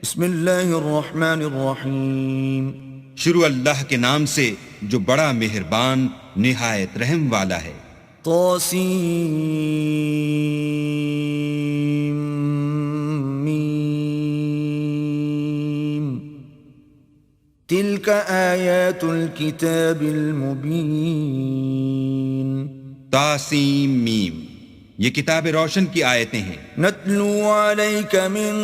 بسم اللہ الرحمن الرحیم. شروع اللہ کے نام سے جو بڑا مہربان نہایت رحم والا ہے. طاسیم میم. تلک آیات الکتاب المبین. تاسیم میم، یہ کتاب روشن کی آیتیں ہیں. نتلو علیک من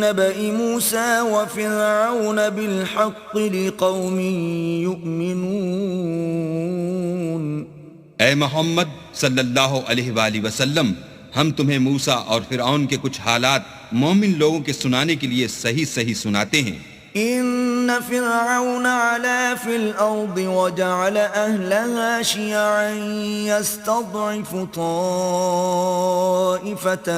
نبأ موسیٰ وفرعون بالحق لقوم یؤمنون. اے محمد صلی اللہ علیہ وآلہ وسلم، ہم تمہیں موسیٰ اور فرعون کے کچھ حالات مومن لوگوں کے سنانے کے لیے صحیح صحیح سناتے ہیں. ان فرعون علا فی الارض وجعل اہلها شیعا یستضعف طائفة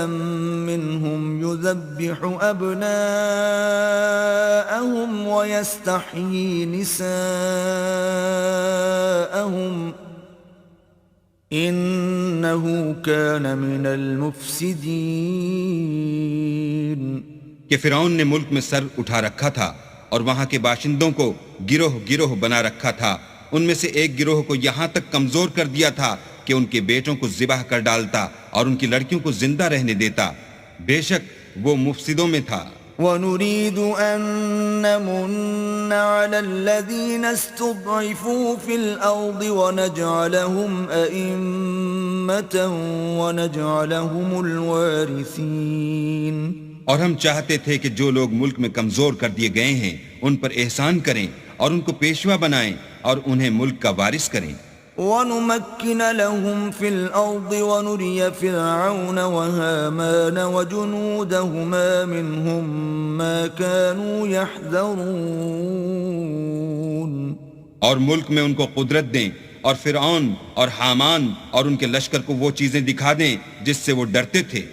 منهم یذبح ابناءهم ویستحیی نساءهم انه کان من المفسدین. کہ فرعون نے ملک میں سر اٹھا رکھا تھا اور وہاں کے باشندوں کو گروہ گروہ بنا رکھا تھا. ان میں سے ایک گروہ کو یہاں تک کمزور کر دیا تھا کہ ان کے بیٹوں کو ذبح کر ڈالتا اور ان کی لڑکیوں کو زندہ رہنے دیتا. بے شک وہ مفسدوں میں تھا. وَنُرِيدُ أَن نَّمُنَّ عَلَى الَّذِينَ اسْتُضْعِفُوا فِي الْأَرْضِ وَنَجْعَلَهُمْ أَئِمَّةً وَنَجْعَلَهُمُ الْوَارِثِينَ. اور ہم چاہتے تھے کہ جو لوگ ملک میں کمزور کر دیے گئے ہیں ان پر احسان کریں اور ان کو پیشوا بنائیں اور انہیں ملک کا وارث کریں. وَنُمَكِّنَ لَهُمْ فِي الْأَرْضِ وَنُرِيَ فِرْعَوْنَ وَهَامَانَ وَجُنُودَهُمَا مِنْهُمْ مَا كَانُوا يَحْذَرُونَ. اور ملک میں ان کو قدرت دیں اور فرعون اور حامان اور ان کے لشکر کو وہ چیزیں دکھا دیں جس سے وہ ڈرتے تھے.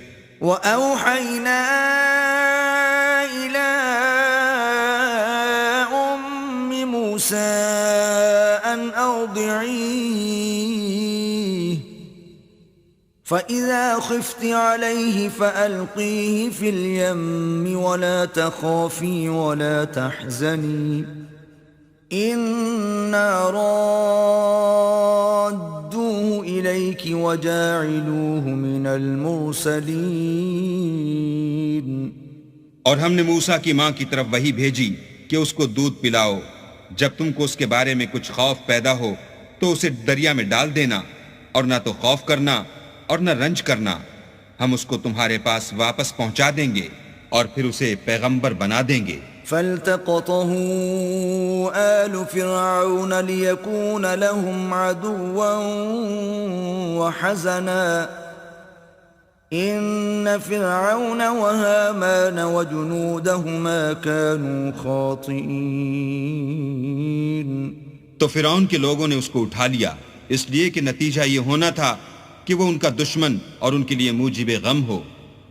وَأَوْحَيْنَا إِلَىٰ أُمِّ مُوسَىٰ أَنْ أَرْضِعِيهِ فَإِذَا خِفْتِ عَلَيْهِ فَأَلْقِيهِ فِي الْيَمِّ وَلَا تَخَافِي وَلَا تَحْزَنِي إِنَّا رَادُّوهُ إِلَيْكِ وَجَاعِلُوهُ مِنَ الْمُرْسَلِينَ. اور ہم نے موسیٰ کی ماں کی طرف وحی بھیجی کہ اس کو دودھ پلاؤ. جب تم کو اس کے بارے میں کچھ خوف پیدا ہو تو اسے دریا میں ڈال دینا، اور نہ تو خوف کرنا اور نہ رنج کرنا. ہم اس کو تمہارے پاس واپس پہنچا دیں گے اور پھر اسے پیغمبر بنا دیں گے. فَالْتَقَطَهُ آلُ فِرْعَوْنَ لِيَكُونَ لَهُمْ عَدُوًّا وَحَزَنًا إِنَّ فِرْعَوْنَ وَهَامَانَ وَجُنُودَهُمَا كَانُوا خَاطِئِينَ. تو فرعون کے لوگوں نے اس کو اٹھا لیا اس لیے کہ نتیجہ یہ ہونا تھا کہ وہ ان کا دشمن اور ان کے لیے موجب غم ہو.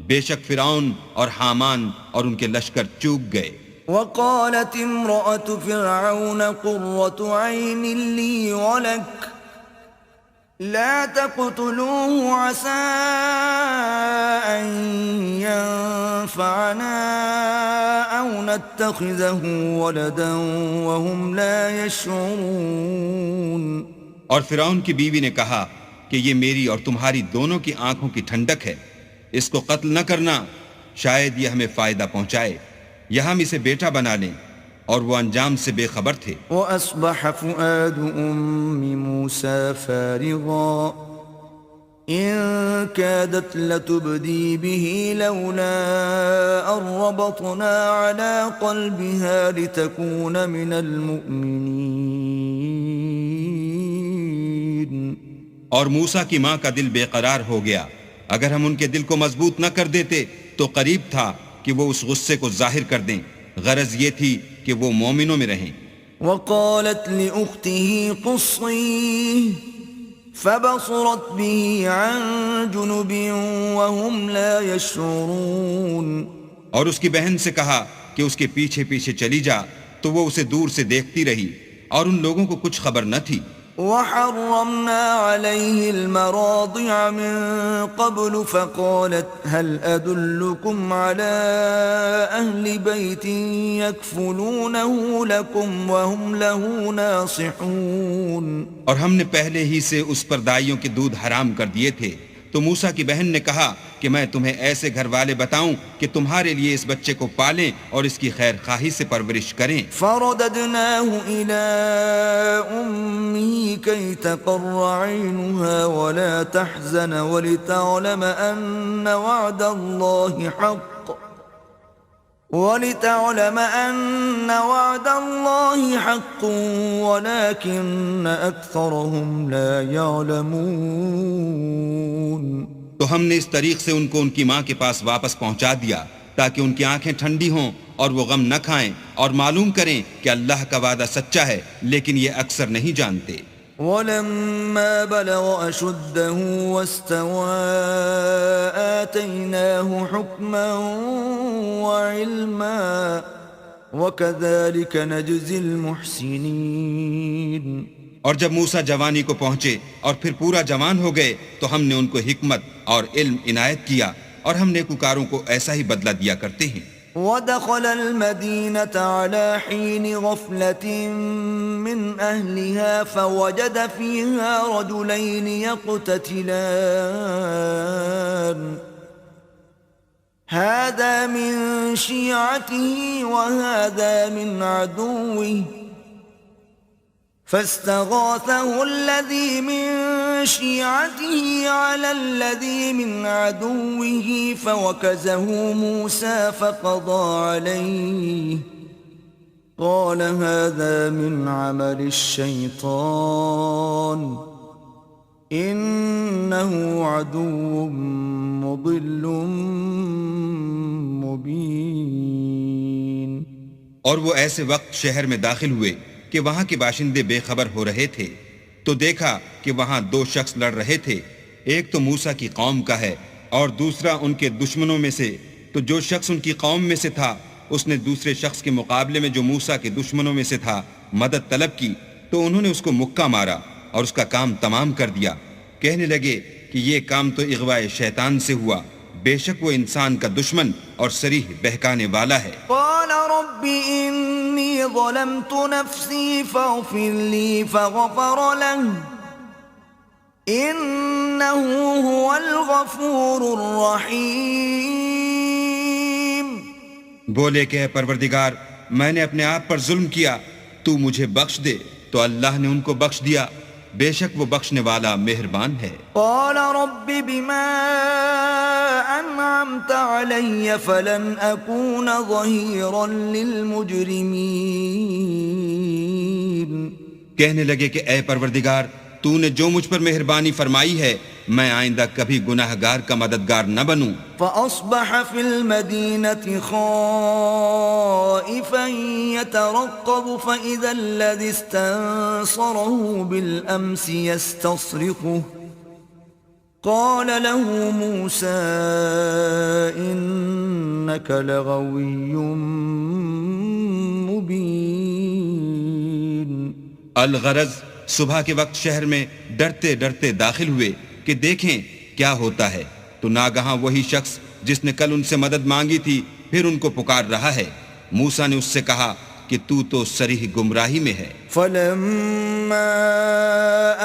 بے شک فرعون اور حامان اور ان کے لشکر چوک گئے. وقالت امرأة فرعون قرة عين لي ولك لا تقتلوه عسى أن ينفعنا أو نتخذه ولدا وهم لا يشعرون. اور فرعون کی بیوی نے کہا کہ یہ میری اور تمہاری دونوں کی آنکھوں کی ٹھنڈک ہے، اس کو قتل نہ کرنا، شاید یہ ہمیں فائدہ پہنچائے یا ہم اسے بیٹا بنا لیں. اور وہ انجام سے بے خبر تھے. وَأَصْبَحَ فُؤَادُ أُمِّ مُوسَىٰ فَارِغًا إِن كَادَتْ لَتُبْدِي بِهِ لَوْلَا أَن رَّبَطْنَا عَلَىٰ قَلْبِهَا لِتَكُونَ مِنَ الْمُؤْمِنِينَ. اور موسیٰ کی ماں کا دل بے قرار ہو گیا. اگر ہم ان کے دل کو مضبوط نہ کر دیتے تو قریب تھا کہ وہ اس غصے کو ظاہر کر دیں. غرض یہ تھی کہ وہ مومنوں میں رہیں. وقالت لأخته قصيه فبصرت به عن جنب وهم لا يشعرون. اور اس کی بہن سے کہا کہ اس کے پیچھے پیچھے چلی جا، تو وہ اسے دور سے دیکھتی رہی اور ان لوگوں کو کچھ خبر نہ تھی. وحرمنا عليه المراضع من قبل فقالت هل أدلكم على أهل بيت يكفلونه لكم وهم له ناصحون. اور ہم نے پہلے ہی سے اس پر دائیوں کے دودھ حرام کر دیے تھے. تو موسیٰ کی بہن نے کہا کہ میں تمہیں ایسے گھر والے بتاؤں کہ تمہارے لیے اس بچے کو پالیں اور اس کی خیر خواہی سے پرورش کریں. فرددناه إلى أمه كي تقر عينها ولا تحزن ولتعلم أن وعد الله حق ولكن أكثرهم لا يعلمون. تو ہم نے اس طریق سے ان کو ان کی ماں کے پاس واپس پہنچا دیا تاکہ ان کی آنکھیں ٹھنڈی ہوں اور وہ غم نہ کھائیں اور معلوم کریں کہ اللہ کا وعدہ سچا ہے، لیکن یہ اکثر نہیں جانتے. وَلَمَّا بَلَغَ أَشُدَّهُ وَاسْتَوَى آتَيْنَاهُ حُكْمًا وَعِلْمًا وَكَذَلِكَ نَجْزِي الْمُحْسِنِينَ. اور جب موسیٰ جوانی کو پہنچے اور پھر پورا جوان ہو گئے تو ہم نے ان کو حکمت اور علم عنایت کیا اور ہم نیکوکاروں کو ایسا ہی بدلہ دیا کرتے ہیں. ودخل المدينة على حين غفلة من أهلها فوجد فيها رجلين يقتتلان هذا من شيعته وهذا من عدوه فاستغاثه الذي من شيعته على الذي من عدوه فوكزه موسى فقضى عليه قال هذا من عمل الشيطان إنه عدو مضل مبين. اور وہ ایسے وقت شہر میں داخل ہوئے کہ وہاں کے باشندے بے خبر ہو رہے تھے تو دیکھا کہ وہاں دو شخص لڑ رہے تھے، ایک تو موسیٰ کی قوم کا ہے اور دوسرا ان کے دشمنوں میں سے. تو جو شخص ان کی قوم میں سے تھا اس نے دوسرے شخص کے مقابلے میں جو موسیٰ کے دشمنوں میں سے تھا مدد طلب کی تو انہوں نے اس کو مکہ مارا اور اس کا کام تمام کر دیا. کہنے لگے کہ یہ کام تو اغواء شیطان سے ہوا، بے شک وہ انسان کا دشمن اور صریح بہکانے والا ہے. قال رب انی ظلمت نفسی فاغفر لی فغفر له انه هو الغفور الرحیم. بولے کہ اے پروردگار میں نے اپنے آپ پر ظلم کیا، تو مجھے بخش دے. تو اللہ نے ان کو بخش دیا، بے شک وہ بخشنے والا مہربان ہے. قال رب بما انعمت علی فلن اکون ظہیرا للمجرمین. کہنے لگے کہ اے پروردگار تو نے جو مجھ پر مہربانی فرمائی ہے میں آئندہ کبھی گناہگار کا مددگار نہ بنوں. فأصبح في المدينة خائفا يترقب فإذا الذي استنصره بالأمس يستصرخه قال له موسى إنك لغوي مبين. الغرض صبح کے وقت شہر میں ڈرتے ڈرتے داخل ہوئے کہ دیکھیں کیا ہوتا ہے تو ناگہاں وہی شخص جس نے کل ان سے مدد مانگی تھی پھر ان کو پکار رہا ہے. موسیٰ نے اس سے کہا کہ تو صریح گمراہی میں ہے. فلما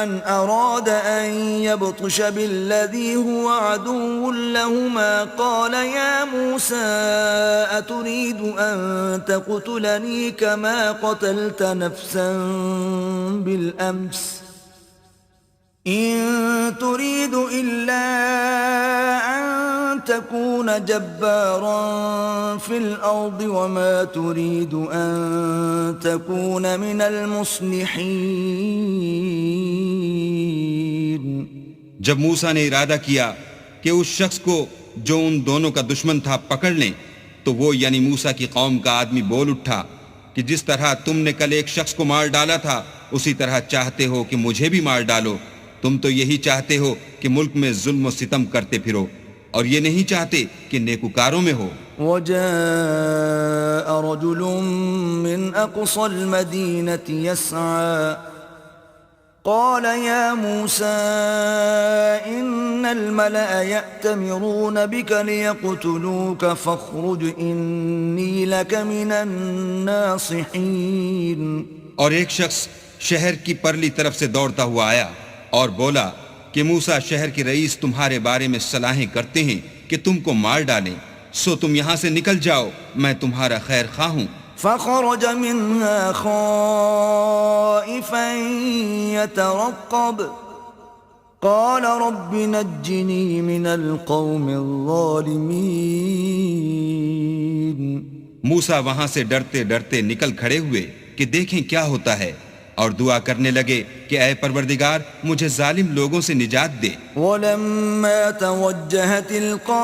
ان اراد ان يبطش بالذي هو عدو لهما قال يا موسى اتريد ان تقتلني كما قتلت نفسا بالامس إن تريد إلا أن تكون جبارا في الأرض وما تريد أن تكون من المصلحين. جب موسیٰ نے ارادہ کیا کہ اس شخص کو جو ان دونوں کا دشمن تھا پکڑ لیں تو وہ یعنی موسیٰ کی قوم کا آدمی بول اٹھا کہ جس طرح تم نے کل ایک شخص کو مار ڈالا تھا اسی طرح چاہتے ہو کہ مجھے بھی مار ڈالو. تم تو یہی چاہتے ہو کہ ملک میں ظلم و ستم کرتے پھرو اور یہ نہیں چاہتے کہ نیکوکاروں میں ہو. وجاء رجل من أقصى المدينة يسعى قال يا موسى إن الملأ يأتمرون بك ليقتلوك فاخرج إني لك من الناصحين. اور ایک شخص شہر کی پرلی طرف سے دوڑتا ہوا آیا اور بولا کہ موسیٰ شہر کے رئیس تمہارے بارے میں صلاحیں کرتے ہیں کہ تم کو مار ڈالیں، سو تم یہاں سے نکل جاؤ، میں تمہارا خیر خواہ ہوں. فخرج منها خائفا يترقب قال رب نجني من القوم الظالمين. موسیٰ وہاں سے ڈرتے ڈرتے نکل کھڑے ہوئے کہ دیکھیں کیا ہوتا ہے، اور دعا کرنے لگے کہ اے پروردگار مجھے ظالم لوگوں سے نجات دے. ولما توجه تلقاء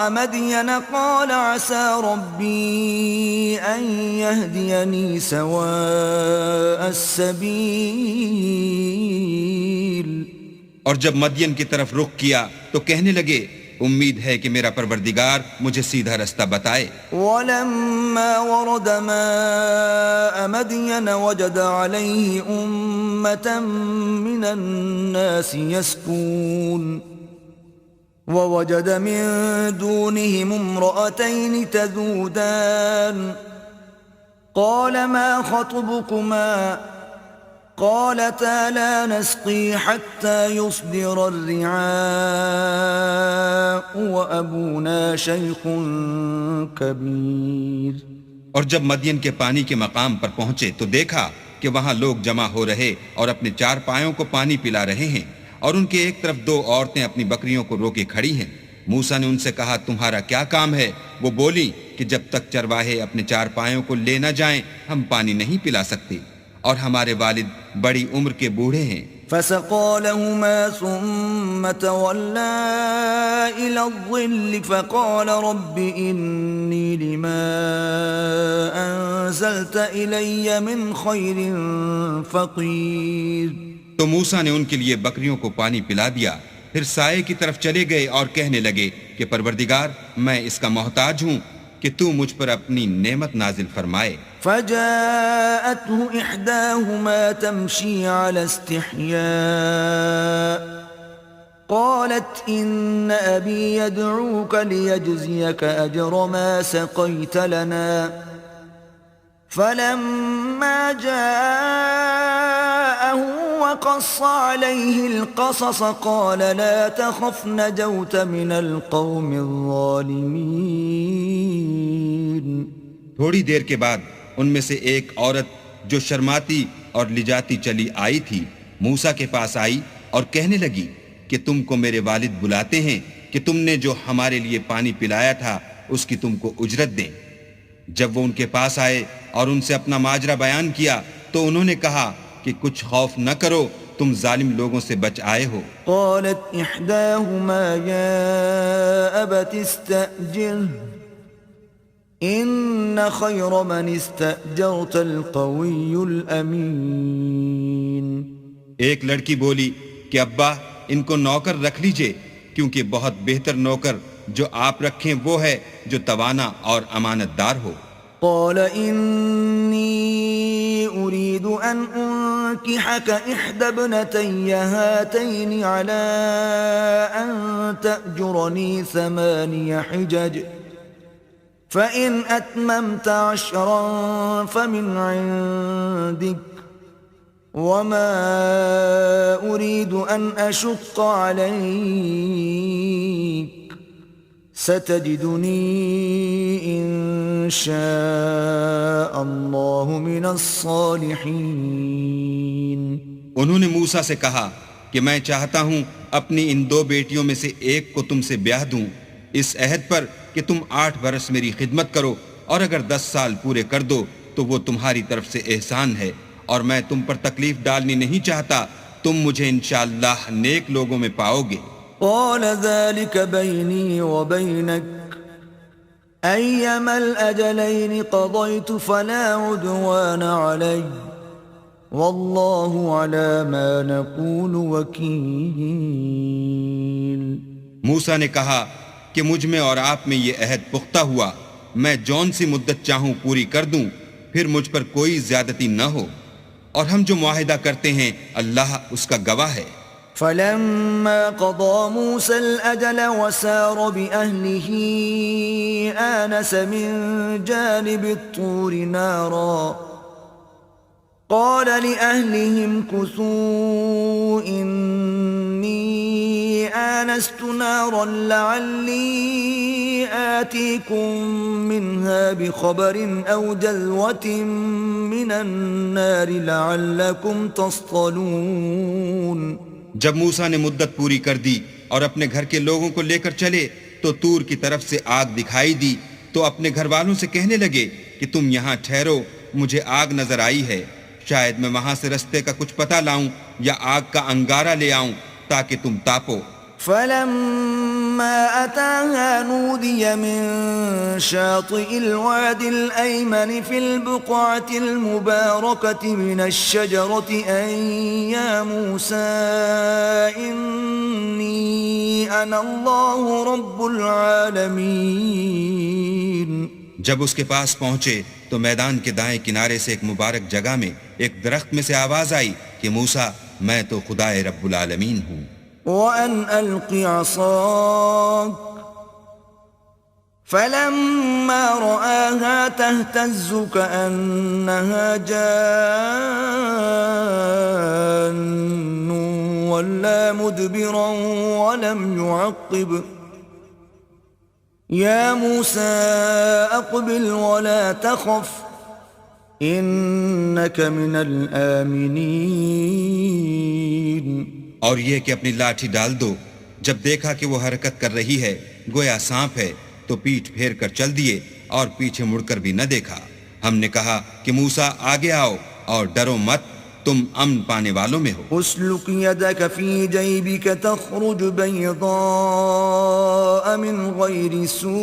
مدين قال عسى ربي أن يهديني سواء السبيل. اور جب مدین کی طرف رخ کیا تو کہنے لگے امید ہے کہ میرا پروردگار مجھے سیدھا رستہ بتائے. ولما ورد ماء مدين وجد عليه أمة من الناس يسكون ووجد من دونهم امرأتين تذودان قال ما خطبكما قالتا لا نسقي حتى يصدر الرعاء وأبونا شيخ كبير. اور جب مدین کے پانی کے مقام پر پہنچے تو دیکھا کہ وہاں لوگ جمع ہو رہے اور اپنے چار پایوں کو پانی پلا رہے ہیں، اور ان کے ایک طرف دو عورتیں اپنی بکریوں کو روکے کھڑی ہیں. موسیٰ نے ان سے کہا تمہارا کیا کام ہے؟ وہ بولی کہ جب تک چرواہے اپنے چار پایوں کو لے نہ جائیں ہم پانی نہیں پلا سکتے، اور ہمارے والد بڑی عمر کے بوڑھے ہیں. فسقى لهما ثم تولى إلى الظل فقال رب إني لما أنزلت إلي من خير فقير. تو موسیٰ نے ان کے لیے بکریوں کو پانی پلا دیا، پھر سائے کی طرف چلے گئے اور کہنے لگے کہ پروردگار میں اس کا محتاج ہوں کہ تو مجھ پر اپنی نعمت نازل فرمائے. فجاءته إحداهما تمشي على استحياء قالت إن أبي يدعوك ليجزيك أجر ما سقيت لنا. فلما جاءه وقص عليه القصص قال لا تخف نجوت من القوم الظالمين. تھوڑی دیر کے بعد ان میں سے ایک عورت جو شرماتی اور لجاتی چلی آئی تھی موسیٰ کے پاس آئی اور کہنے لگی کہ تم کو میرے والد بلاتے ہیں کہ تم نے جو ہمارے لیے پانی پلایا تھا اس کی تم کو اجرت دیں. جب وہ ان کے پاس آئے اور ان سے اپنا ماجرا بیان کیا تو انہوں نے کہا کہ کچھ خوف نہ کرو، تم ظالم لوگوں سے بچ آئے ہو. قالت احداهما يا ابت استأجره ان خير من استأجرت القوي الامين. ایک لڑکی بولی کہ ابا ان کو نوکر رکھ لیجئے، کیونکہ بہت بہتر نوکر جو آپ رکھیں وہ ہے جو توانا اور امانت دار ہو. قال إني أريد أن أنكحك إحدى ابنتي هاتين على أن تأجرني 8 حجج فإن أتممت 10 فمن عندك وما أريد أن أشق عليك ستجدني إن شاء الله من الصالحين. انہوں نے موسیٰ سے کہا کہ میں چاہتا ہوں اپنی ان 2 بیٹیوں میں سے ایک کو تم سے بیاہ دوں اس عہد پر کہ تم 8 برس میری خدمت کرو، اور اگر 10 سال پورے کر دو تو وہ تمہاری طرف سے احسان ہے، اور میں تم پر تکلیف ڈالنی نہیں چاہتا، تم مجھے انشاءاللہ نیک لوگوں میں پاؤ گے. قال ذلك بيني وبينك أيما الأجلين قضيت فلا عدوان علي والله على ما نقول وكيل. موسیٰ نے کہا کہ مجھ میں اور آپ میں یہ عہد پختہ ہوا، میں جون سی مدت چاہوں پوری کر دوں، پھر مجھ پر کوئی زیادتی نہ ہو، اور ہم جو معاہدہ کرتے ہیں اللہ اس کا گواہ ہے۔ فلما قضى موسى الأجل وسار بأهله آنس من جانب الطور نارا قال لأهلهم كثوا إني آنست نارا لعلي آتيكم منها بخبر أو جذوة من النار لعلكم تصطلون۔ جب موسیٰ نے مدت پوری کر دی اور اپنے گھر کے لوگوں کو لے کر چلے تو طور کی طرف سے آگ دکھائی دی، تو اپنے گھر والوں سے کہنے لگے کہ تم یہاں ٹھہرو، مجھے آگ نظر آئی ہے، شاید میں وہاں سے رستے کا کچھ پتہ لاؤں یا آگ کا انگارہ لے آؤں تاکہ تم تاپو۔ فلما أتاها نودي من شاطئ الواد الأيمن في البقعة المباركة من الشجرة أن يا موسى إني أنا الله رب العالمين۔ جب اس کے پاس پہنچے تو میدان کے دائیں کنارے سے ایک مبارک جگہ میں ایک درخت میں سے آواز آئی کہ موسیٰ میں تو خدائے رب العالمین ہوں۔ وَأَنْ أَلْقِ عَصَاكَ فَلَمَّا رَآهَا تَهْتَزُّ كَأَنَّهَا جَانٌّ وَلَّى مُدْبِرًا وَلَمْ يُعَقِّبْ يَا مُوسَى أَقْبِلْ وَلَا تَخَفْ إِنَّكَ مِنَ الْآمِنِينَ۔ اور یہ کہ اپنی لاٹھی ڈال دو۔ جب دیکھا کہ وہ حرکت کر رہی ہے گویا سانپ ہے تو پیٹھ پھیر کر چل دیے اور پیچھے مڑ کر بھی نہ دیکھا۔ ہم نے کہا کہ موسیٰ آگے آؤ اور ڈرو مت، تم امن پانے والوں میں ہو۔ اسلک یدک فی جیبک تخرج بیضاء من غیر سوء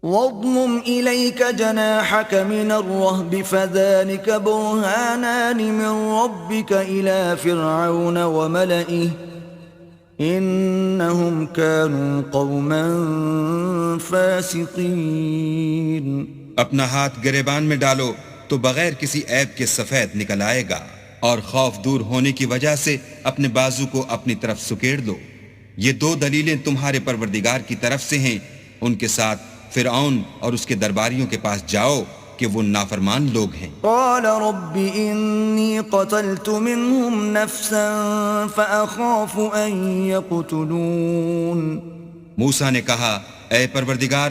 واضمم إليك جناحك من الرهب فذلك برهانان من ربك إلى فرعون وملئه إنهم كانوا قوما فاسقين۔ اپنا ہاتھ گریبان میں ڈالو تو بغیر کسی عیب کے سفید نکل آئے گا، اور خوف دور ہونے کی وجہ سے اپنے بازو کو اپنی طرف سکیڑ دو۔ یہ دو دلیلیں تمہارے پروردگار کی طرف سے ہیں، ان کے ساتھ فرعون اور اس کے درباریوں کے پاس جاؤ کہ وہ نافرمان لوگ ہیں۔ قال رب انی قتلت منهم نفسا فاخاف ان يقتلون۔ موسیٰ نے کہا اے پروردگار،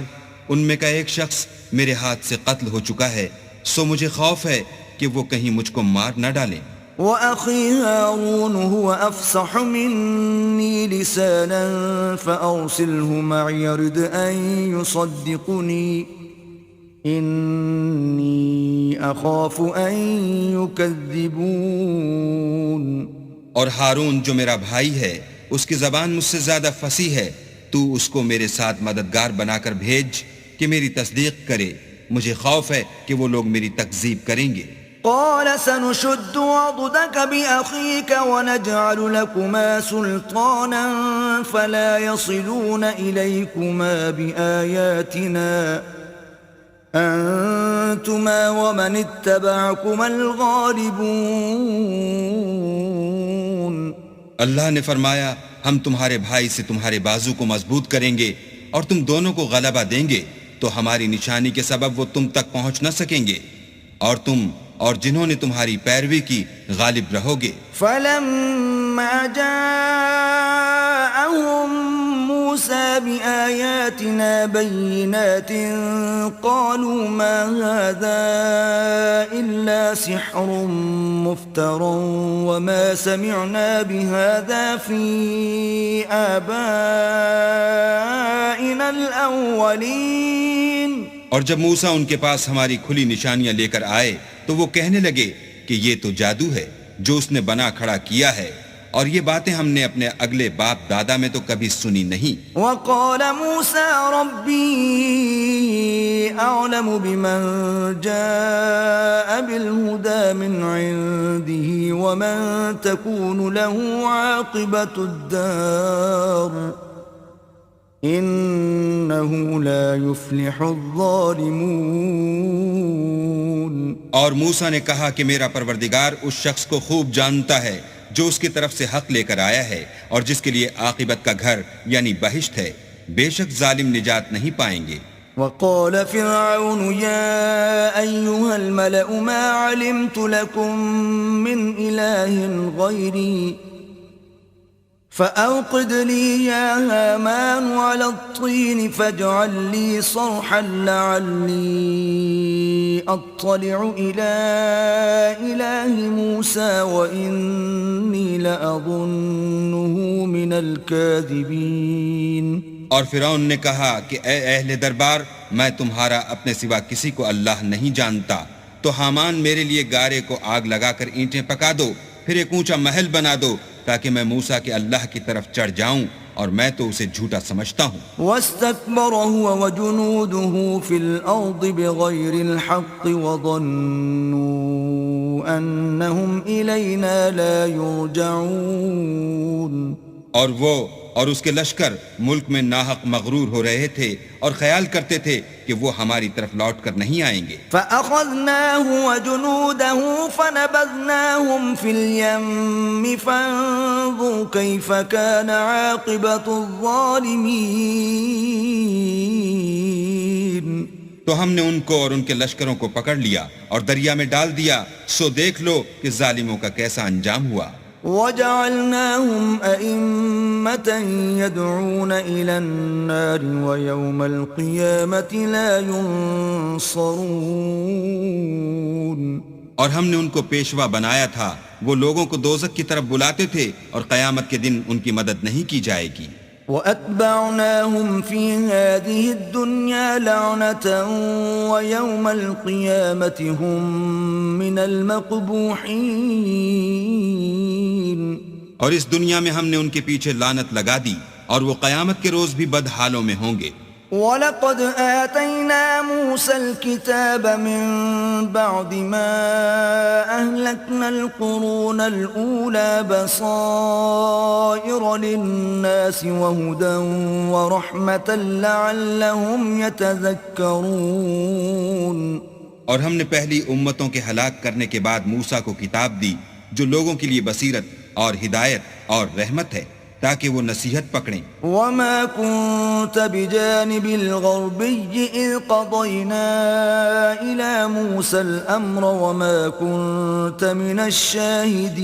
ان میں کا ایک شخص میرے ہاتھ سے قتل ہو چکا ہے، سو مجھے خوف ہے کہ وہ کہیں مجھ کو مار نہ ڈالیں۔ وَأَخِي هَارُونُ هُوَ أَفْصَحُ مِنِّي لِسَانًا فَأَرْسِلْهُ مَعِيَ رِدْ أَن يُصَدِّقُنِي إِنِّي أَخَافُ أَن يُكَذِّبُونَ۔ اور ہارون جو میرا بھائی ہے اس کی زبان مجھ سے زیادہ فصیح ہے، تو اس کو میرے ساتھ مددگار بنا کر بھیج کہ میری تصدیق کرے، مجھے خوف ہے کہ وہ لوگ میری تکذیب کریں گے۔ قال سنشد عضدك بأخيك ونجعل لكما سلطانا فلا يصلون إليكما بآياتنا أنتما ومن اتبعكما الغالبون۔ اللہ نے فرمایا ہم تمہارے بھائی سے تمہارے بازو کو مضبوط کریں گے اور تم دونوں کو غلبہ دیں گے، تو ہماری نشانی کے سبب وہ تم تک پہنچ نہ سکیں گے، اور تم اور جنہوں نے تمہاری پیروی کی غالب رہو گے۔ فَلَمَّا جَاءَهُم مُوسَى بِآيَاتِنَا بَيِّنَاتٍ قَالُوا مَا هَذَا إِلَّا سِحْرٌ مُفْتَرًى وَمَا سَمِعْنَا بِهَذَا فِي آبَائِنَا الْأَوَّلِينَ۔ اور جب موسیٰ ان کے پاس ہماری کھلی نشانیاں لے کر آئے تو وہ کہنے لگے کہ یہ تو جادو ہے جو اس نے بنا کھڑا کیا ہے، اور یہ باتیں ہم نے اپنے اگلے باپ دادا میں تو کبھی سنی نہیں۔ وَقَالَ مُوسَى رَبِّي أَعْلَمُ بِمَنْ جَاءَ بِالْهُدَى مِنْ عِنْدِهِ وَمَنْ تَكُونُ لَهُ عَاقِبَةُ الدَّارِ إِنَّهُ إنه لا يفلح الظالمون. اور موسیٰ نے کہا کہ میرا پروردگار اس شخص کو خوب جانتا ہے جو اس کی طرف سے حق لے کر آیا ہے اور جس کے لیے عاقبت کا گھر یعنی بہشت ہے. بے شک ظالم نجات نہیں پائیں گے. وقال فرعون يا أيها الملأ ما علمت لكم من إله غيري فأوقد لي يا هامان على الطين فاجعل لي صرحا لعلي أطلع إلى إله موسى وإني لأظنه من الكاذبين. اور فرعون نے کہا کہ اے اہل دربار، میں تمہارا اپنے سوا کسی کو اللہ نہیں جانتا، تو حامان میرے لیے گارے کو آگ لگا کر اینٹیں پکا دو، پھر ایک اونچا محل بنا دو تاکہ میں موسیٰ کے اللہ کی طرف چڑھ جاؤں، اور میں تو اسے جھوٹا سمجھتا ہوں. واستكبر هو وجنوده في الأرض بغير الحق وظنوا أنهم إلينا لا يرجعون. اور وہ اور اس کے لشکر ملک میں ناحق مغرور ہو رہے تھے اور خیال کرتے تھے کہ وہ ہماری طرف لوٹ کر نہیں آئیں گے. فَأَخَذْنَاهُ وَجُنُودَهُ فَنَبَذْنَاهُمْ فِي الْيَمِّ فَانظُرْ كَيْفَ كَانَ عَاقِبَةُ الظَّالِمِينَ. تو ہم نے ان کو اور ان کے لشکروں کو پکڑ لیا اور دریا میں ڈال دیا، سو دیکھ لو کہ ظالموں کا کیسا انجام ہوا. وَجَعَلْنَاهُمْ أَئِمَّةً يَدْعُونَ إِلَى النَّارِ وَيَوْمَ الْقِيَامَةِ لَا يُنصَرُونَ. اور ہم نے ان کو پیشوا بنایا تھا، وہ لوگوں کو دوزخ کی طرف بلاتے تھے اور قیامت کے دن ان کی مدد نہیں کی جائے گی. وَأَتْبَعْنَاهُمْ فِي هَذِهِ الدُّنْيَا لَعْنَةً وَيَوْمَ الْقِيَامَةِ هُمْ مِنَ الْمَقْبُوحِينَ. اور اس دنیا میں ہم نے ان کے پیچھے لعنت لگا دی اور وہ قیامت کے روز بھی بد حالوں میں ہوں گے. وَلَقَدْ آتَيْنَا مُوسَى الْكِتَابَ مِنْ بَعْدِ مَا أَهْلَكْنَا الْقُرُونَ الْأُولَى بَصَائِرَ لِلنَّاسِ وَهُدًى وَرَحْمَةً لَعَلَّهُمْ يَتَذَكَّرُونَ. اور ہم نے پہلی امتوں کے ہلاک کرنے کے بعد موسیٰ کو کتاب دی جو لوگوں کے لیے بصیرت اور ہدایت اور رحمت ہے تاکہ وہ نصیحت پکڑیں. وَمَا كُنْتَ بِجَانِبِ الْغَرْبِيِّ إِذْ قَضَيْنَا إِلَى مُوسَى الْأَمْرَ وَمَا كُنْتَ مِنَ الشَّاهِدِينَ.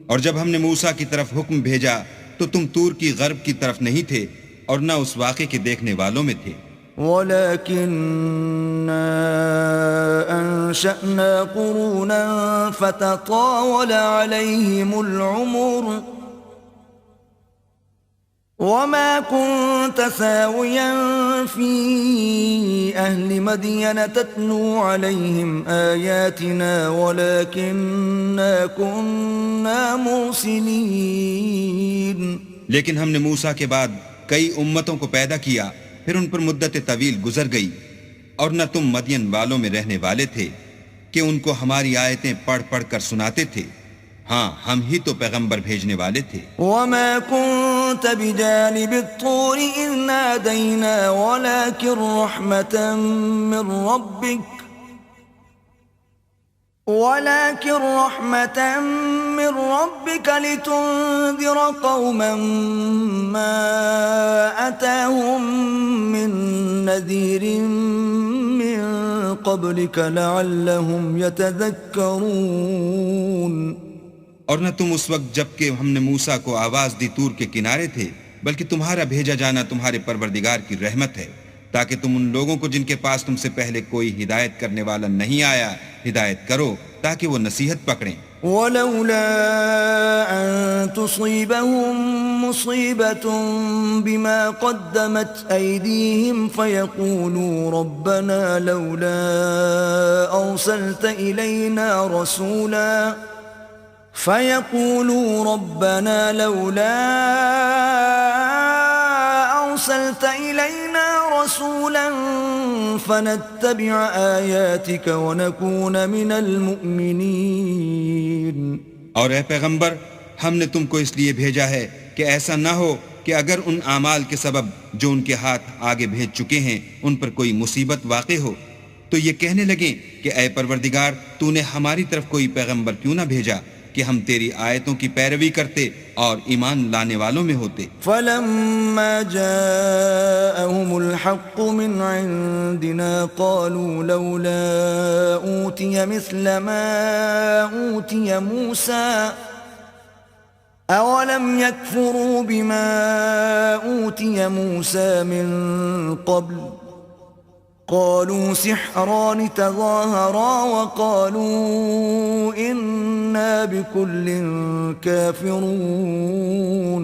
اور جب ہم نے موسیٰ کی طرف حکم بھیجا تو تم طور کی غرب کی طرف نہیں تھے اور نہ اس واقعے کے دیکھنے والوں میں تھے. وَلَكِنَّا أَنشَأْنَا قُرُونًا فَتَطَاوَلَ عَلَيْهِمُ الْعُمُرُ وَمَا كُنْتَ ثَاوِيًا فِي أَهْلِ مَدْيَنَ تَتْلُو عَلَيْهِمْ آيَاتِنَا وَلَكِنَّا كُنَّا مُرْسِلِينَ. لیکن ہم نے موسیٰ کے بعد کئی امتوں کو پیدا کیا، پھر ان پر مدت طویل گزر گئی، اور نہ تم مدین والوں میں رہنے والے تھے کہ ان کو ہماری آیتیں پڑھ پڑھ کر سناتے تھے. ہاں ہم ہی تو پیغمبر بھیجنے والے تھے. وَمَا كُنْتَ بِجَانِبِ الطُّورِ إِذْ نَادَيْنَا وَلَكِنْ رَحْمَةً مِّن رَّبِّكَ لِتُنذِرَ قَوْمًا مَّا أَتَاهُم مِّن نَّذِيرٍ مِّن قَبْلِكَ لَعَلَّهُمْ يَتَذَكَّرُونَ. اور نہ تم اس وقت جب کہ ہم نے موسیٰ کو آواز دی طور کے کنارے تھے، بلکہ تمہارا بھیجا جانا تمہارے پروردگار کی رحمت ہے تاکہ تم ان لوگوں کو جن کے پاس تم سے پہلے کوئی ہدایت کرنے والا نہیں آیا ہدایت کرو تاکہ وہ نصیحت پکڑیں. وَلَوْلَا أَن تُصِيبَهُم مُّصِيبَةٌ بِمَا قَدَّمَتْ أَيْدِيهِمْ فَيَقُولُوا رَبَّنَا لَوْلَا أَرْسَلْتَ إِلَيْنَا رَسُولًا فَنَتَّبِعَ آيَاتِكَ وَنَكُونَ مِنَ الْمُؤْمِنِينَ. اور اے پیغمبر، ہم نے تم کو اس لیے بھیجا ہے کہ ایسا نہ ہو کہ اگر ان اعمال کے سبب جو ان کے ہاتھ آگے بھیج چکے ہیں ان پر کوئی مصیبت واقع ہو تو یہ کہنے لگیں کہ اے پروردگار تو نے ہماری طرف کوئی پیغمبر کیوں نہ بھیجا کہ ہم تیری آیتوں کی پیروی کرتے اور ایمان لانے والوں میں ہوتے۔ فلما جاءهم الحق من عندنا قالوا لولا أوتي مثل ما أوتي موسى أولم يكفروا بما أوتي موسى من قبل قالوا سحران تظاهرا وقالوا إنا بكل كافرون۔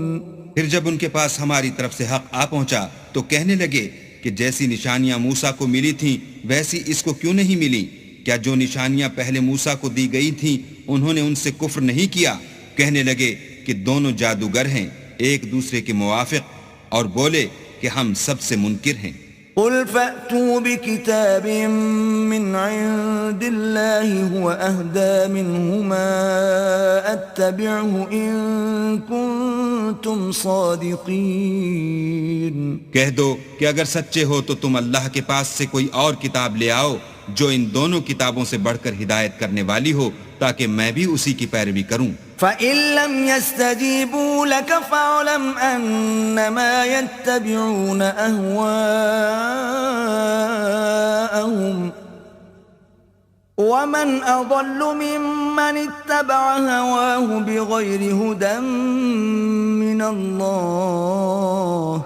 پھر جب ان کے پاس ہماری طرف سے حق آ پہنچا تو کہنے لگے کہ جیسی نشانیاں موسیٰ کو ملی تھیں ویسی اس کو کیوں نہیں ملی؟ کیا جو نشانیاں پہلے موسیٰ کو دی گئی تھیں انہوں نے ان سے کفر نہیں کیا؟ کہنے لگے کہ دونوں جادوگر ہیں ایک دوسرے کے موافق، اور بولے کہ ہم سب سے منکر ہیں۔ قل فأتوا بكتاب من عند الله هو أهدى منهما أتبعه إن كنتم صادقين۔ کہہ دو کہ اگر سچے ہو تو تم اللہ کے پاس سے کوئی اور کتاب لے آؤ جو ان دونوں کتابوں سے بڑھ کر ہدایت کرنے والی ہو تاکہ میں بھی اسی کی پیروی کروں۔ فَإِن لَّمْ يَسْتَجِيبُوا لَكَ فَاعْلَمْ أَنَّمَا يَتَّبِعُونَ أَهْوَاءَهُمْ وَمَنْ أَضَلُّ مِمَّنِ اتَّبَعَ هَوَاهُ بِغَيْرِ هُدًى مِّنَ اللَّهِ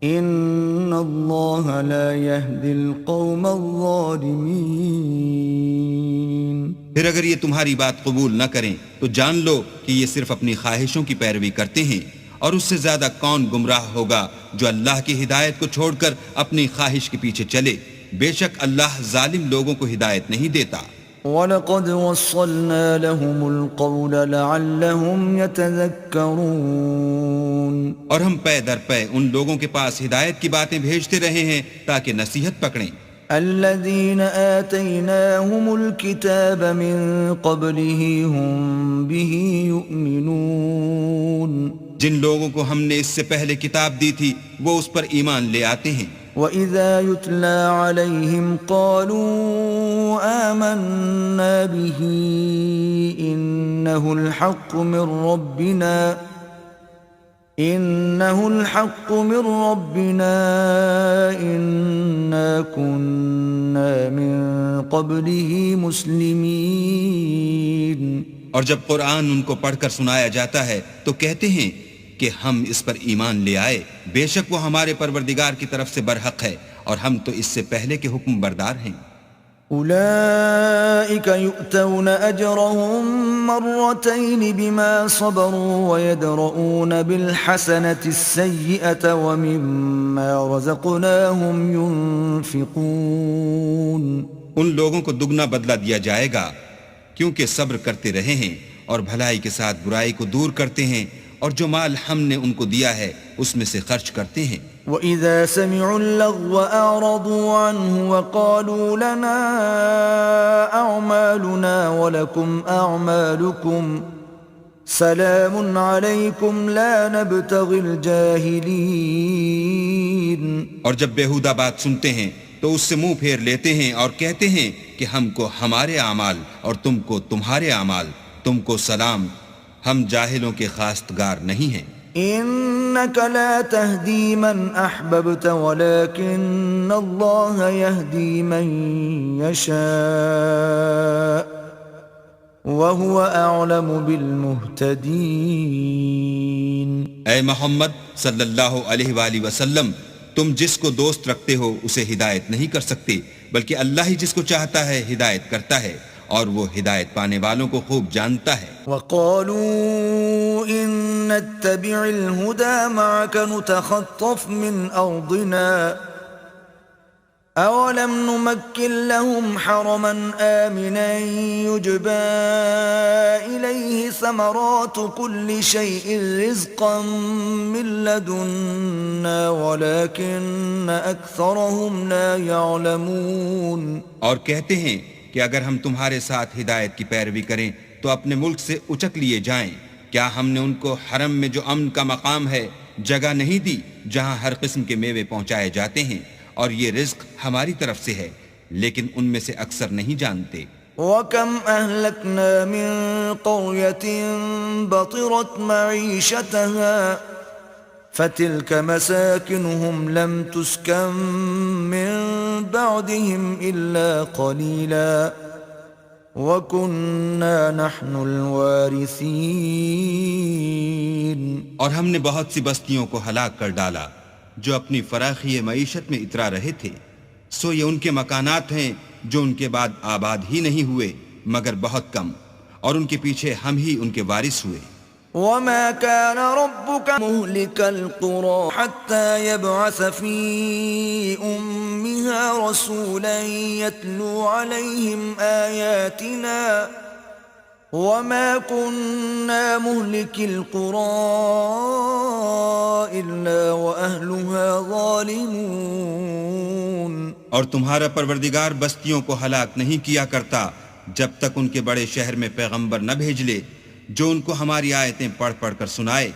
إِنَّ اللَّهَ لَا يَهْدِي الْقَوْمَ الظَّالِمِينَ۔ پھر اگر یہ تمہاری بات قبول نہ کریں تو جان لو کہ یہ صرف اپنی خواہشوں کی پیروی کرتے ہیں، اور اس سے زیادہ کون گمراہ ہوگا جو اللہ کی ہدایت کو چھوڑ کر اپنی خواہش کے پیچھے چلے۔ بے شک اللہ ظالم لوگوں کو ہدایت نہیں دیتا۔ وَلَقَدْ وَصَّلْنَا لَهُمُ الْقَوْلَ لَعَلَّهُمْ يَتَذَكَّرُونَ۔ اور ہم پے در پے ان لوگوں کے پاس ہدایت کی باتیں بھیجتے رہے ہیں تاکہ نصیحت پکڑیں۔ الذين آتيناهم الكتاب من قبله هم به يؤمنون۔ جن لوگوں کو ہم نے اس سے پہلے کتاب دی تھی وہ اس پر ایمان لے آتے ہیں۔ وَإِذَا يُتْلَى عَلَيْهِمْ قَالُوا آمَنَّا بِهِ إِنَّهُ الْحَقُّ مِنْ رَبِّنَا إِنَّا كُنَّا مِنْ قَبْلِهِ مُسْلِمِينَ۔ اور جب قرآن ان کو پڑھ کر سنایا جاتا ہے تو کہتے ہیں کہ ہم اس پر ایمان لے آئے، بے شک وہ ہمارے پروردگار کی طرف سے برحق ہے اور ہم تو اس سے پہلے کے حکم بردار ہیں۔ أولئك يؤتون أجرهم مرتين بما صبروا ويدرؤون بالحسنة السيئة ومما رزقناهم ينفقون۔ ان لوگوں کو دگنا بدلہ دیا جائے گا کیونکہ صبر کرتے رہے ہیں اور بھلائی کے ساتھ برائی کو دور کرتے ہیں، اور جو مال ہم نے ان کو دیا ہے اس میں سے خرچ کرتے ہیں۔ وَإِذَا سَمِعُوا اللَّغْوَ أَعْرَضُوا عَنْهُ وَقَالُوا لَنَا أَعْمَالُنَا وَلَكُمْ أَعْمَالُكُمْ سَلَامٌ عَلَيْكُمْ لَا نَبْتَغِي الْجَاهِلِينَ۔ اور جب بیہودہ بات سنتے ہیں تو اس سے منہ پھیر لیتے ہیں اور کہتے ہیں کہ ہم کو ہمارے اعمال اور تم کو تمہارے اعمال، تم کو سلام، ہم جاہلوں کے خواستگار نہیں ہیں۔ إنك لا تهدي من أحببت ولكن الله يهدي من يشاء وهو أعلم بالمهتدين۔ اے محمد صلی اللہ علیہ وآلہ وسلم، تم جس کو دوست رکھتے ہو اسے ہدایت نہیں کر سکتے، بلکہ اللہ ہی جس کو چاہتا ہے ہدایت کرتا ہے، اور وہ ہدایت پانے والوں کو خوب جانتا ہے۔ وَقَالُوا إِن نَّتَّبِعِ الْهُدَى مَعَكَ نُتَخَطَّفْ مِنْ أَرْضِنَا أَوَلَمْ نُمَكِّن لَّهُمْ حَرَمًا آمِنًا يُجْبَى إِلَيْهِ ثَمَرَاتُ كُلِّ شَيْءٍ رِّزْقًا مِّن لَّدُنَّا وَلَكِنَّ أَكْثَرَهُمْ لَا يَعْلَمُونَ۔ اور کہتے ہیں کہ اگر ہم تمہارے ساتھ ہدایت کی پیروی کریں تو اپنے ملک سے اچک لیے جائیں۔ کیا ہم نے ان کو حرم میں جو امن کا مقام ہے جگہ نہیں دی جہاں ہر قسم کے میوے پہنچائے جاتے ہیں، اور یہ رزق ہماری طرف سے ہے، لیکن ان میں سے اکثر نہیں جانتے۔ وَكَمْ أَهْلَكْنَا مِن قَرْيَةٍ بَطِرَتْ مَعِيشَتَهَا فَتِلْكَ مَسَاكِنُهُمْ لَمْ تُسْكَنْ مِن بَعْدِهِمْ إِلَّا قَلِيلًا وَكُنَّا نَحْنُ الْوَارِثِينَ۔ اور ہم نے بہت سی بستیوں کو ہلاک کر ڈالا جو اپنی فراخی معیشت میں اترا رہے تھے، سو یہ ان کے مکانات ہیں جو ان کے بعد آباد ہی نہیں ہوئے مگر بہت کم، اور ان کے پیچھے ہم ہی ان کے وارث ہوئے۔ وَمَا كَانَ رَبُّكَ مُهْلِكَ الْقُرَى حَتَّى يَبْعَثَ فِي أُمِّهَا رَسُولًا يَتْلُو عَلَيْهِمْ آيَاتِنَا وَمَا كُنَّا مُهْلِكِ الْقُرَى إِلَّا وَأَهْلُهَا ظَالِمُونَ۔ اور تمہارا پروردگار بستیوں کو ہلاک نہیں کیا کرتا جب تک ان کے بڑے شہر میں پیغمبر نہ بھیج لے جو ان کو ہماری آیتیں پڑھ پڑھ کر سنائے،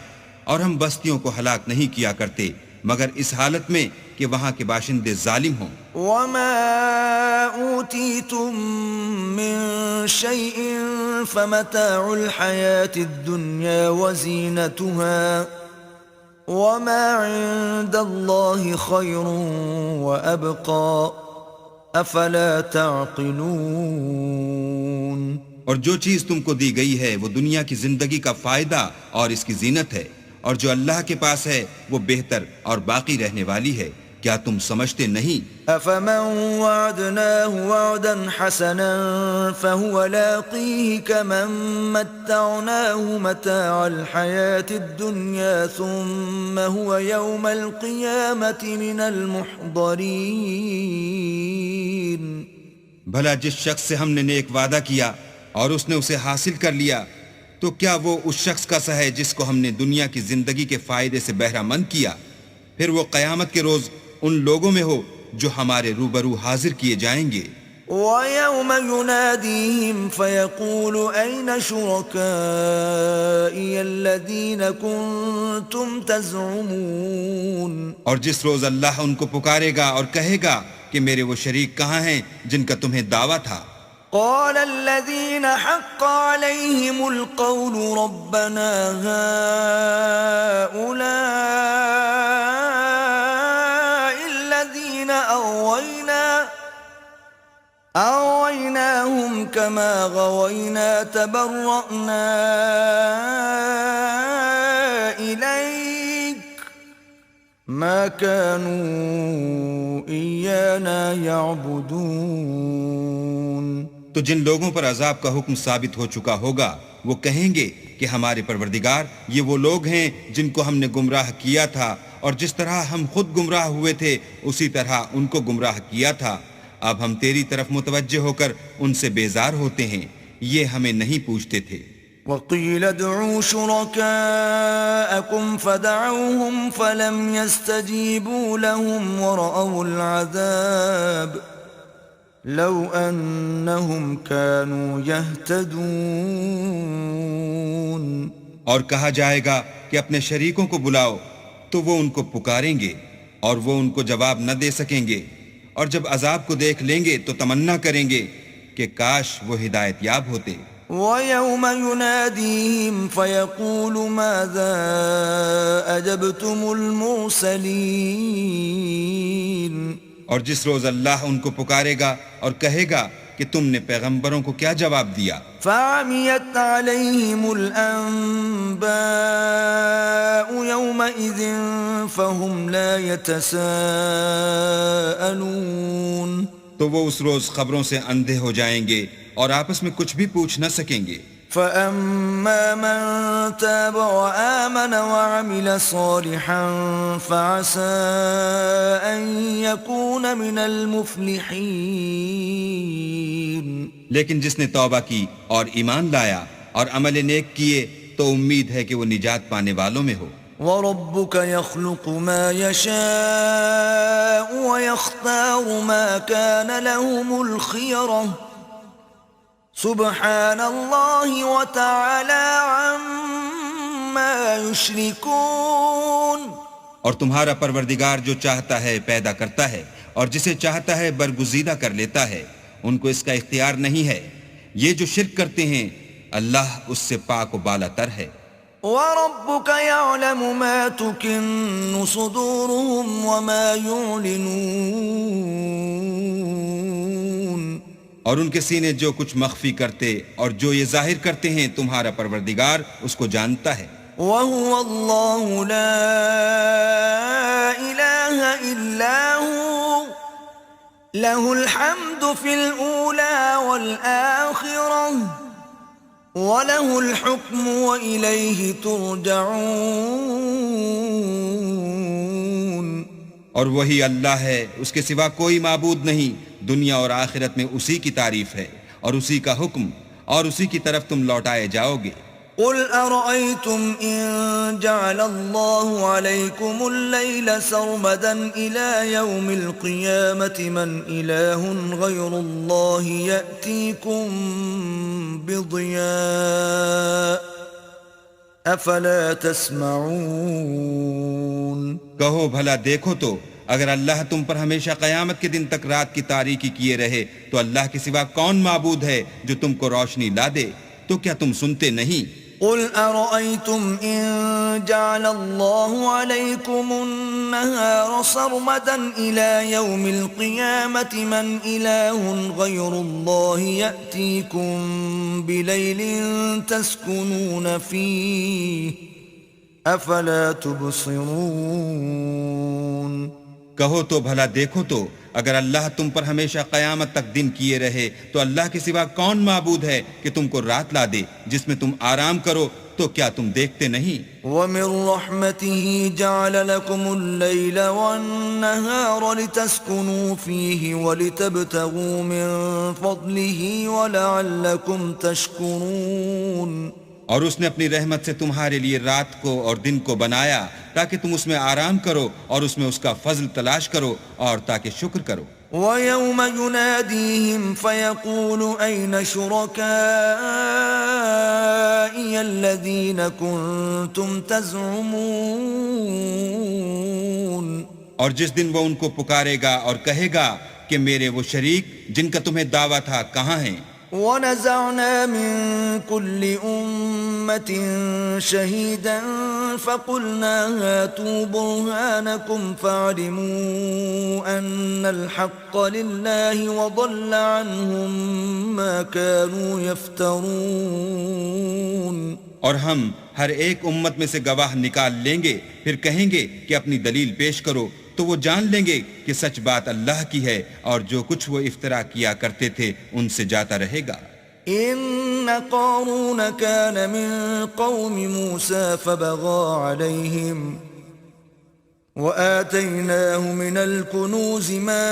اور ہم بستیوں کو ہلاک نہیں کیا کرتے مگر اس حالت میں کہ وہاں کے باشندے ظالم ہوں۔ وَمَا أُوتِيتُم مِّن شَيْءٍ فَمَتَاعُ الْحَيَاةِ الدُّنْيَا وَزِينَتُهَا وَمَا عِندَ اللَّهِ خَيْرٌ وَأَبْقَىٰ أَفَلَا تَعْقِلُونَ۔ اور جو چیز تم کو دی گئی ہے وہ دنیا کی زندگی کا فائدہ اور اس کی زینت ہے، اور جو اللہ کے پاس ہے وہ بہتر اور باقی رہنے والی ہے، کیا تم سمجھتے نہیں؟ أَفَمَن وَعَدْنَاهُ وَعْدًا حَسَنًا فَهُوَ لَاقِيهِ كَمَن مَّتَّعْنَاهُ مَتَاعَ الْحَيَاةِ الدُّنْيَا ثُمَّ هُوَ يَوْمَ الْقِيَامَةِ مِنَ الْمُحْضَرِينَ۔ بھلا جس شخص سے ہم نے نیک وعدہ کیا اور اس نے اسے حاصل کر لیا، تو کیا وہ اس شخص کا سا ہے جس کو ہم نے دنیا کی زندگی کے فائدے سے بہرہ مند کیا؟ پھر وہ قیامت کے روز ان لوگوں میں ہو جو ہمارے روبرو حاضر کیے جائیں گے۔ وَيَوْمَ يُنَادِيهِمْ فَيَقُولُ أَيْنَ شُرَكَائِيَ الَّذِينَ كُنتُمْ تَزْعُمُونَ۔ اور جس روز اللہ ان کو پکارے گا اور کہے گا کہ میرے وہ شریک کہاں ہیں جن کا تمہیں دعویٰ تھا؟ قال الذين حق عليهم القول ربنا هؤلاء الذين أغويناهم كما غوينا تبرأنا إليك ما كانوا إيانا يعبدون۔ تو جن لوگوں پر عذاب کا حکم ثابت ہو چکا ہوگا وہ کہیں گے کہ ہمارے پروردگار یہ وہ لوگ ہیں جن کو ہم نے گمراہ کیا تھا، اور جس طرح ہم خود گمراہ ہوئے تھے اسی طرح ان کو گمراہ کیا تھا۔ اب ہم تیری طرف متوجہ ہو کر ان سے بیزار ہوتے ہیں، یہ ہمیں نہیں پوچھتے تھے۔ وَقِيلَ ادْعُوا شُرَكَاءَكُمْ فَدَعَوْهُمْ فَلَمْ يَسْتَجِيبُوا لَهُمْ وَرَأَوُا الْعَذَابَ لَوْ أَنَّهُمْ كَانُوا يَهْتَدُونَ۔ اور کہا جائے گا کہ اپنے شریکوں کو بلاؤ تو وہ ان کو پکاریں گے اور وہ ان کو جواب نہ دے سکیں گے، اور جب عذاب کو دیکھ لیں گے تو تمنا کریں گے کہ کاش وہ ہدایت یاب ہوتے۔ وَيَوْمَ يُنَادِيهِمْ فَيَقُولُ مَاذَا أَجَبْتُمُ الْمُرْسَلِينَ۔ اور جس روز اللہ ان کو پکارے گا اور کہے گا کہ تم نے پیغمبروں کو کیا جواب دیا؟ فَعَمِيَتْ عَلَيْهِمُ الْأَنبَاءُ يَوْمَئِذٍ فَهُمْ لَا يَتَسَاءَلُونَ۔ تو وہ اس روز خبروں سے اندھے ہو جائیں گے اور آپس میں کچھ بھی پوچھ نہ سکیں گے۔ فَأَمَّا مَن تَابَ وَآمَنَ وَعَمِلَ صَالِحًا فَعَسَىٰ أَن يَكُونَ مِنَ الْمُفْلِحِينَ۔ لیکن جس نے توبہ کی اور ایمان لایا اور عمل نیک کیے تو امید ہے کہ وہ نجات پانے والوں میں ہو۔ وَرَبُّكَ يَخْلُقُ مَا يَشَاءُ وَيَخْتَارُ مَا كَانَ لَهُمُ الْخِيَرَةُ سُبْحَانَ اللَّهِ وَتَعَالَى ما يشركون. اور تمہارا پروردگار جو چاہتا ہے پیدا کرتا ہے اور جسے چاہتا ہے برگزیدہ کر لیتا ہے، ان کو اس کا اختیار نہیں ہے. یہ جو شرک کرتے ہیں اللہ اس سے پاک و بالا تر ہے. وَرَبُّكَ يَعْلَمُ مَا تُكِنُّ صُدُورُهُمْ وَمَا يُعْلِنُونَ. اور ان کے سینے جو کچھ مخفی کرتے اور جو یہ ظاہر کرتے ہیں تمہارا پروردگار اس کو جانتا ہے. وَهُوَ اللَّهُ لَا إِلَٰهَ إِلَّا هُوَ لَهُ الْحَمْدُ فِي الْأُولَى وَالْآخِرَةِ وَلَهُ الْحُكْمُ وَإِلَيْهِ تُرْجَعُونَ. اور وہی اللہ ہے، اس کے سوا کوئی معبود نہیں. دنیا اور آخرت میں اسی کی تعریف ہے اور اسی کا حکم اور اسی کی طرف تم لوٹائے جاؤ گے. قُلْ أَرَأَيْتُمْ إِن جَعَلَ اللَّهُ عَلَيْكُمُ اللَّيْلَ سَرْمَدًا إِلَى يَوْمِ الْقِيَامَةِ مَنْ إِلَٰهٌ غَيْرُ اللَّهِ يَأْتِيكُمْ بِضِيَاءٍ أَفَلَا تَسْمَعُونَ. کہو بھلا دیکھو تو اگر اللہ تم پر ہمیشہ قیامت کے دن تک رات کی تاریکی کیے رہے تو اللہ کے سوا کون معبود ہے جو تم کو روشنی لا دے؟ تو کیا تم سنتے نہیں؟ قُلْ أَرَأَيْتُمْ إِن جَعَلَ اللَّهُ عَلَيْكُمُ النَّهَارَ سَرْمَدًا إِلَى يَوْمِ الْقِيَامَةِ مَنْ إِلَٰهٌ غَيْرُ اللَّهِ يَأْتِيكُمْ بِلَيْلٍ تَسْكُنُونَ فِيهِ أَفَلَا تُبْصِرُونَ. کہو تو بھلا دیکھو تو اگر اللہ تم پر ہمیشہ قیامت تک دن کیے رہے تو اللہ کے سوا کون معبود ہے کہ تم کو رات لا دے جس میں تم آرام کرو؟ تو کیا تم دیکھتے نہیں؟ وَمِن رَحْمَتِهِ جَعَلَ لَكُمُ اللَّيْلَ وَالنَّهَارَ لِتَسْكُنُوا فِيهِ وَلِتَبْتَغُوا مِن فَضْلِهِ وَلَعَلَّكُمْ تَشْكُرُونَ. اور اس نے اپنی رحمت سے تمہارے لیے رات کو اور دن کو بنایا تاکہ تم اس میں آرام کرو اور اس میں اس کا فضل تلاش کرو اور تاکہ شکر کرو. وَيَوْمَ يُنَادِيهِمْ فَيَقُولُ أَيْنَ شُرَكَائِيَ الَّذِينَ كُنتُمْ تَزْعُمُونَ. اور جس دن وہ ان کو پکارے گا اور کہے گا کہ میرے وہ شریک جن کا تمہیں دعویٰ تھا کہاں ہیں؟ وَنَزَعْنَا مِن كُلِّ أُمَّةٍ شَهِيدًا فَقُلْنَا هَاتُوا بُرْهَانَكُمْ فَعَلِمُوا أَنَّ الْحَقَّ لِلَّهِ وَضَلَّ عَنْهُمْ مَا كَانُوا يَفْتَرُونَ. اور ہم ہر ایک امت میں سے گواہ نکال لیں گے، پھر کہیں گے کہ اپنی دلیل پیش کرو، تو وہ جان لیں گے کہ سچ بات اللہ کی ہے اور جو کچھ وہ افترا کیا کرتے تھے ان سے جاتا رہے گا. إِنَّ قَارُونَ كَانَ مِن قَوْمِ مُوسَى فَبَغَىٰ عَلَيْهِمْ وَآتَيْنَاهُ مِنَ الْكُنُوزِ مَا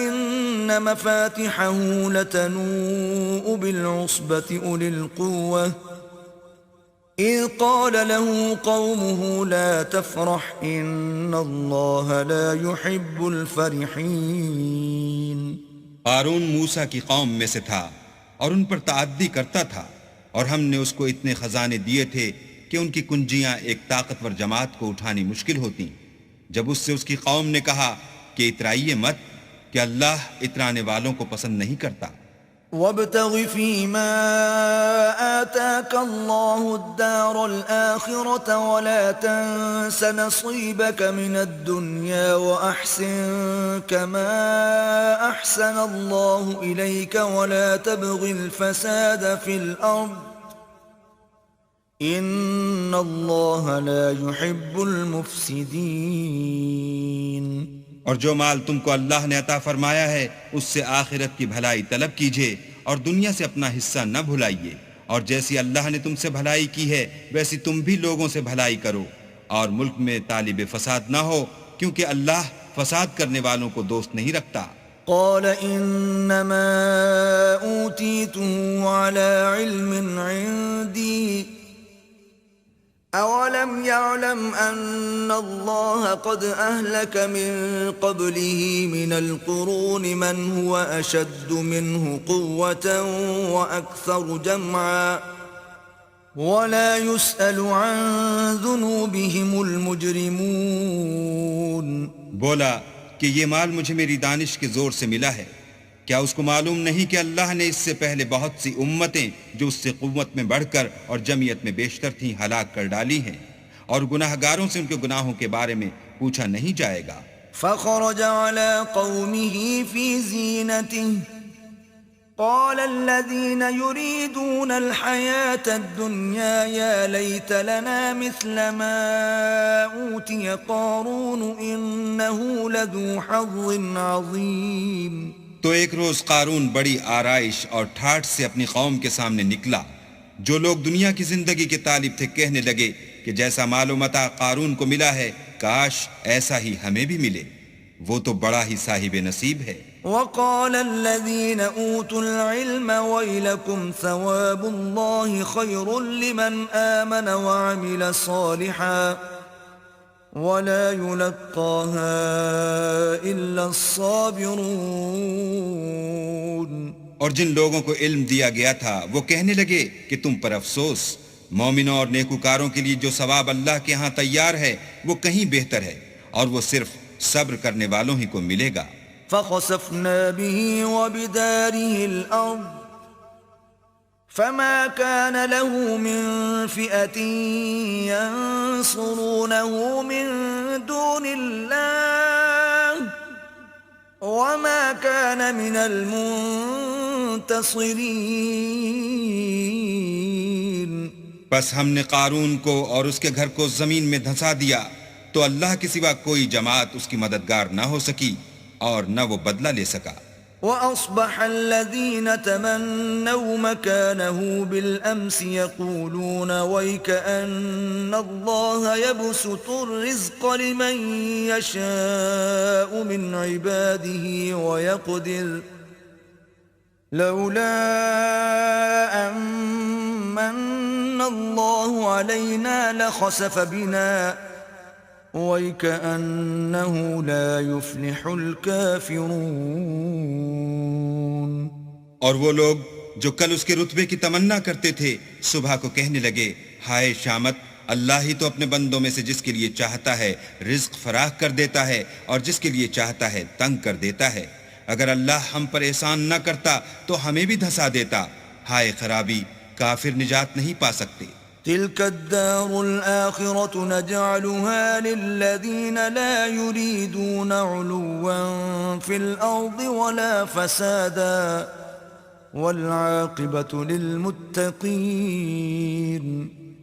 إِنَّ مَفَاتِحَهُ لَتَنُوءُ بِالْعُصْبَةِ أُولِي الْقُوَّةِ إِذْ قَالَ لَهُ قَوْمُهُ لَا تَفْرَحْ إِنَّ اللَّهَ لَا يُحِبُّ الْفَرِحِينَ. قارون موسیٰ کی قوم میں سے تھا اور ان پر تعدی کرتا تھا، اور ہم نے اس کو اتنے خزانے دیے تھے کہ ان کی کنجیاں ایک طاقتور جماعت کو اٹھانی مشکل ہوتی. جب اس سے اس کی قوم نے کہا کہ اترائیے مت کہ اللہ اترانے والوں کو پسند نہیں کرتا. وَابْتَغِ فِي مَا آتَاكَ اللَّهُ الدَّارَ الْآخِرَةَ وَلَا تَنْسَ نَصِيبَكَ مِنَ الدُّنْيَا وَأَحْسِنْ كَمَا أَحْسَنَ اللَّهُ إِلَيْكَ وَلَا تَبْغِ الْفَسَادَ فِي الْأَرْضِ إِنَّ اللَّهَ لَا يُحِبُّ الْمُفْسِدِينَ. اور جو مال تم کو اللہ نے عطا فرمایا ہے اس سے آخرت کی بھلائی طلب کیجیے اور دنیا سے اپنا حصہ نہ بھلائیے، اور جیسی اللہ نے تم سے بھلائی کی ہے ویسی تم بھی لوگوں سے بھلائی کرو، اور ملک میں طالب فساد نہ ہو کیونکہ اللہ فساد کرنے والوں کو دوست نہیں رکھتا. قال انما اوتیته على علم عندي اولم يعلم ان الله قد اهلك من قبله من القرون من هو اشد منه قوة واكثر جمعا ولا يسأل عن ذنوبهم المجرمون. بولا کہ یہ مال مجھے میری دانش کے زور سے ملا ہے، کیا اس کو معلوم نہیں کہ اللہ نے اس سے پہلے بہت سی امتیں جو اس سے قوت میں بڑھ کر اور جمعیت میں بیشتر تھیں ہلاک کر ڈالی ہیں، اور گناہ گاروں سے ان کے گناہوں کے بارے میں پوچھا نہیں جائے گا. فخرج على قومه في زينته قال الذين يريدون الحياة الدنيا يا ليت لنا مثل ما أوتي قارون إنه لذو حظ عظيم. تو ایک روز قارون بڑی آرائش اور ٹھاٹھ سے اپنی قوم کے سامنے نکلا. جو لوگ دنیا کی زندگی کے طالب تھے کہنے لگے کہ جیسا مال و متاع قارون کو ملا ہے کاش ایسا ہی ہمیں بھی ملے، وہ تو بڑا ہی صاحب نصیب ہے. وقال الذين أوتوا العلم ويلكم ثواب الله خير لمن آمن وعمل صالحا ولا يلقاها إلا الصابرون. اور جن لوگوں کو علم دیا گیا تھا وہ کہنے لگے کہ تم پر افسوس، مومنوں اور نیکوکاروں کے لیے جو ثواب اللہ کے ہاں تیار ہے وہ کہیں بہتر ہے، اور وہ صرف صبر کرنے والوں ہی کو ملے گا. فخسفنا به وبداره الأرض فما كان له من فئة ينصرونه من دون الله وما كان من المنتصرين. بس ہم نے قارون کو اور اس کے گھر کو زمین میں دھنسا دیا تو اللہ کے سوا کوئی جماعت اس کی مددگار نہ ہو سکی اور نہ وہ بدلہ لے سکا. وأصبح الذين تمنوا مكانه بالأمس يقولون ويكأن الله يبسط الرزق لمن يشاء من عباده ويقدر لولا أن من الله علينا لخسف بنا وَيْكَأَنَّهُ لَا يُفْلِحُ الْكَافِرُونَ. اور وہ لوگ جو کل اس کے رتبے کی تمنا کرتے تھے صبح کو کہنے لگے ہائے شامت، اللہ ہی تو اپنے بندوں میں سے جس کے لیے چاہتا ہے رزق فراخ کر دیتا ہے اور جس کے لیے چاہتا ہے تنگ کر دیتا ہے. اگر اللہ ہم پر احسان نہ کرتا تو ہمیں بھی دھسا دیتا. ہائے خرابی، کافر نجات نہیں پا سکتے. تلك الدار الآخرة نجعلها للذين لا يريدون علوا في الأرض ولا فسادا والعاقبة للمتقين.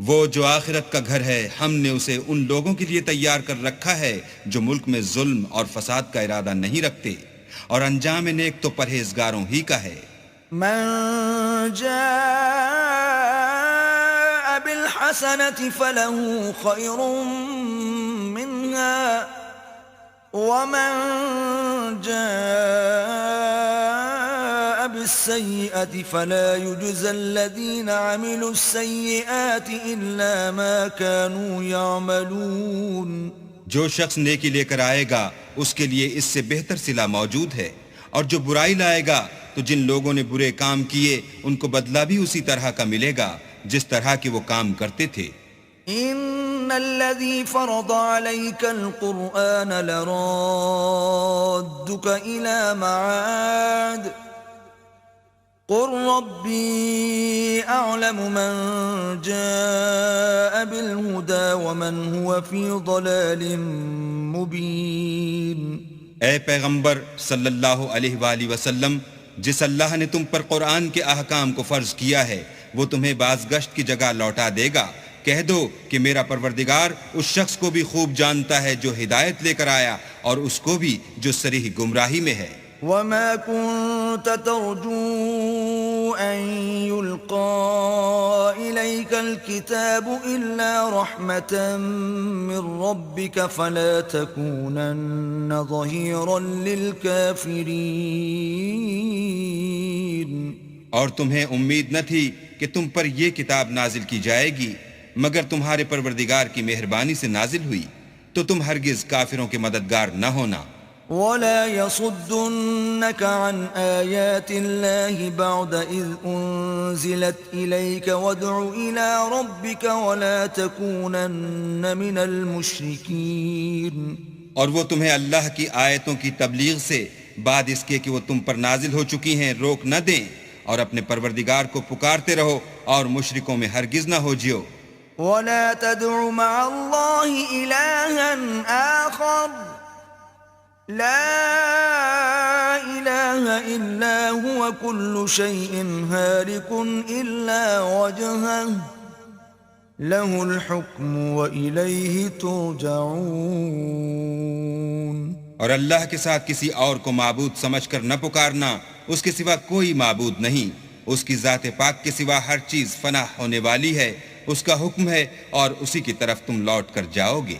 وہ جو آخرت کا گھر ہے ہم نے اسے ان لوگوں کے لیے تیار کر رکھا ہے جو ملک میں ظلم اور فساد کا ارادہ نہیں رکھتے، اور انجام نیک تو پرہیزگاروں ہی کا ہے. من جاء بالحسنة فله خير منها ومن جاء بالسيئة فلا يجزى الذين عملوا السيئات إلا ما كانوا يعملون. جو شخص نیکی لے کر آئے گا اس کے لیے اس سے بہتر صلہ موجود ہے، اور جو برائی لائے گا تو جن لوگوں نے برے کام کیے ان کو بدلہ بھی اسی طرح کا ملے گا جس طرح کے وہ کام کرتے تھے. ان الذي فرض عليك القرآن لرادك الى معاد قل ربي اعلم من جاء بالهدى ومن هو في ضلال مبين. اے پیغمبر صلی اللہ علیہ وآلہ وسلم، جس اللہ نے تم پر قرآن کے احکام کو فرض کیا ہے وہ تمہیں بازگشت کی جگہ لوٹا دے گا. کہہ دو کہ میرا پروردگار اس شخص کو بھی خوب جانتا ہے جو ہدایت لے کر آیا اور اس کو بھی جو صریح گمراہی میں ہے. وما كنت ترجو أن يلقى إليك الكتاب إلا رحمة من ربك فلا تكونن ظهيرا للكافرين. اور تمہیں امید نہ تھی کہ تم پر یہ کتاب نازل کی جائے گی مگر تمہارے پروردگار کی مہربانی سے نازل ہوئی، تو تم ہرگز کافروں کے مددگار نہ ہونا. ولا يصدنك عن آيات الله بعد إذ أنزلت إليك وادع إلى ربك ولا تكونن من المشركين. اور وہ تمہیں اللہ کی آیتوں کی تبلیغ سے بعد اس کے کہ وہ تم پر نازل ہو چکی ہیں روک نہ دیں، اور اپنے پروردگار کو پکارتے رہو اور مشرکوں میں ہرگز نہ ہو جیو. ولا تدع مع الله إلها آخر لا إله إلا هو كل شيء هالك إلا وجهه له الحكم وإليه ترجعون. اور اللہ کے ساتھ کسی اور کو معبود سمجھ کر نہ پکارنا، اس کے سوا کوئی معبود نہیں، اس کی ذات پاک کے سوا ہر چیز فنا ہونے والی ہے، اس کا حکم ہے اور اسی کی طرف تم لوٹ کر جاؤ گے.